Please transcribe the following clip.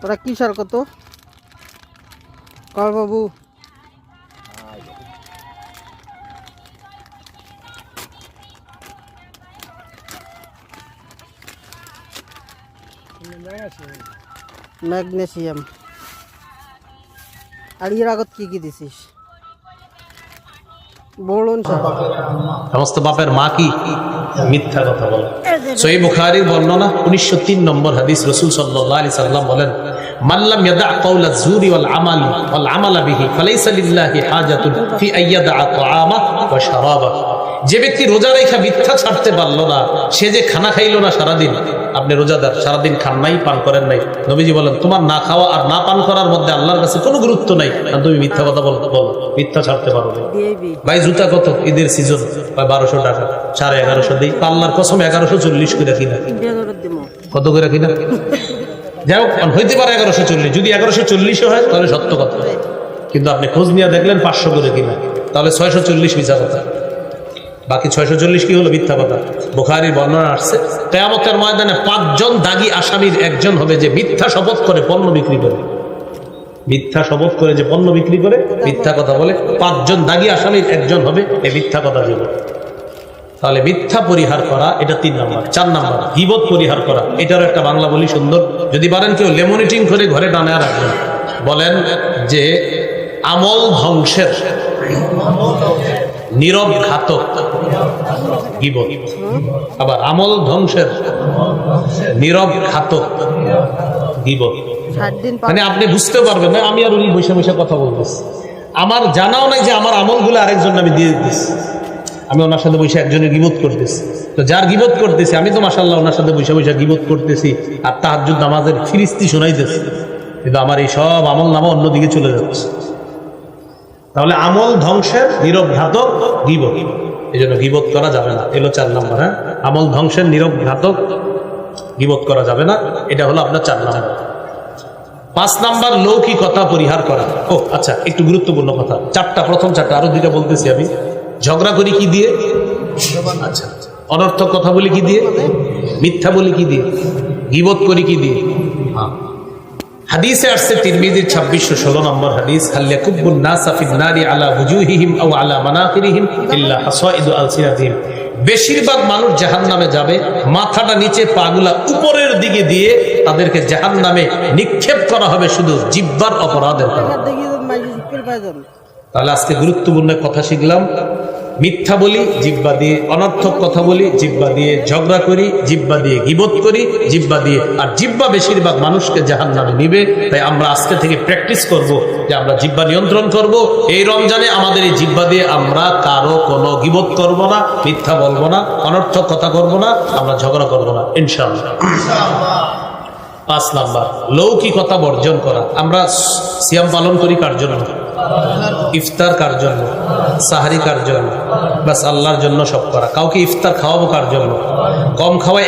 ওরা কি সার কত কর বাবু? ম্যাগনেসিয়াম। আর এর আগত কি দিছিস? বলুন সমস্ত বাপের মা কি মিথ্যা কথা বলে। সহিহ বুখারীর বর্ণনা 1903 নম্বর হাদিস, রাসূল সাল্লাল্লাহু আলাইহি সাল্লাম বলেন, মান লাম ইয়াদা কাওলা যুরি ওয়াল আমালা বিহি ফালাইসা লিল্লাহি হাজাতুন ফি আইয়াদা তাআমা ওয়া শারাবা। যে ব্যক্তি রোজা রেখা মিথ্যা ছাড়তে পারলো না, সে যে খানা খাইলো না সারাদিন। আপনি রোজাদার, সারাদিন খান নাই, পান করেন নাই, নবীজি বলেন তোমার না খাওয়া আর না পান করার মধ্যে আল্লাহর কাছে কোনো গুরুত্ব নাই, আর তুমি মিথ্যা কথা বলো, মিথ্যা ছাড়তে পারো না। ভাই জুতা কত? ঈদের সিজন 1200 টাকা, 1150 দিই, আল্লাহর কসম 1140 করে কিনা। কত করে কিনা? যাই হোক, হইতে পারে 1140, যদি 1140 হয় তাহলে সত্য কথা, কিন্তু আপনি খোঁজ নিয়ে দেখলেন 500 করে কিনা, তাহলে 640 মিথ্যা কথা। বাকি 640 কি হলো? মিথ্যা কথা। বুখারীর বর্ণনা আসছে, কিয়ামতের ময়দানে 5 জন দাগী আসামির একজন হবে যে মিথ্যা শপথ করে পণ্য বিক্রি করে। মিথ্যা শপথ করে যে পণ্য বিক্রি করে, মিথ্যা কথা বলে, 5 জন দাগী আসামির একজন হবে এই মিথ্যা কথা বলে। তাহলে মিথ্যা পরিহার করা, এটা 3 নাম্বার। 4 নাম্বার গীবত পরিহার করা, এটারও একটা বাংলা বলি সুন্দর। যদি পারেন কেউ লেমনিটিং করে ঘরে টানে রাখবেন, বলেন যে আমল ধ্বংসের নীরব ঘাতক গীবত। আবার আমল ধ্বংসের নীরব ঘাতক গীবত। মানে আপনি বুঝতে পারবেন না আমি আর উনি বসে বসে কথা বলতেছি, আমার জানাও নাই যে আমার আমলগুলো আরেকজন আমি দিয়ে দিতেছি। আমি ওনার সাথে বসে একজনের গীবত করতেছি, তো যার গীবত করতেছি আমি তো মাশাআল্লাহ ওনার সাথে বসে বসে গীবত করতেছি আর তাহাজ্জুদ নামাজের ফিরিস্তি শোনাইতেছি, কিন্তু আমার এই সব আমল নামা অন্যদিকে চলে যাচ্ছে। তাহলে আমল ধ্বংসের নীরব ঘাতক গীবত, এই জন্য গীবত করা যাবে না। এলো 4 নাম্বার। হ্যাঁ, আমল ধ্বংসের নীরব ঘাতক গীবত করা যাবে না, এটা হলো আপনার 4 নাম্বার। 5 নাম্বার লৌকিকতা পরিহার করা। ও আচ্ছা, একটু গুরুত্বপূর্ণ কথা। 4টা, প্রথম 4টা, আরো 2টা বলতেছি আমি। ঝগড়া করি কি দিয়ে? আচ্ছা, অনর্থক কথা বলি কি দিয়ে? মিথ্যা বলি কি দিয়ে? গীবত করি কি দিয়ে? হাদিসে আসছে তিরমিজির 2616 নম্বর হাদিস, হাল ইয়াকুবুন নাসা ফিন নারি আলা ওয়ুজুহিহিম আও আলা মানাকিরিহিম ইল্লা হাসাইদু আলসিনাতিহিম। বেশিরভাগ মানুষ জাহান্নামে যাবে মাথাটা নিচে, পাগুলা উপরের দিকে দিয়ে, তাদেরকে জাহান্নামে নিক্ষেপ করা হবে শুধু জিহ্বার অপরাধের কারণে। তাহলে আজকে গুরুত্বপূর্ণ কথা শিখলাম। মিথ্যা বলি জিহ্বা দিয়ে, অনর্থক কথা বলি জিহ্বা দিয়ে, ঝগড়া করি জিহ্বা দিয়ে, গীবত করি জিহ্বা দিয়ে, আর জিহ্বা বেশিরভাগ মানুষকে জাহান্নামে নিবে। তাই আমরা আজকে থেকে প্র্যাকটিস করব যে আমরা জিহ্বা নিয়ন্ত্রণ করব। এই রমজানে আমাদের এই জিহ্বা দিয়ে আমরা কারো কোনো গীবত করব না, মিথ্যা বলবো না, অনর্থক কথা করব না, আমরা ঝগড়া করব না ইনশাআল্লাহ। 5 নাম্বার লৌকিকতা বর্জন করা। আমরা সিয়াম পালন করি কার জন্য? ইফতার কার জন্য? সাহারি কার জন্য? বাস আল্লাহর জন্য সব করা। কাউকে ইফতার খাওয়াবো কার জন্য? কম খাওয়াই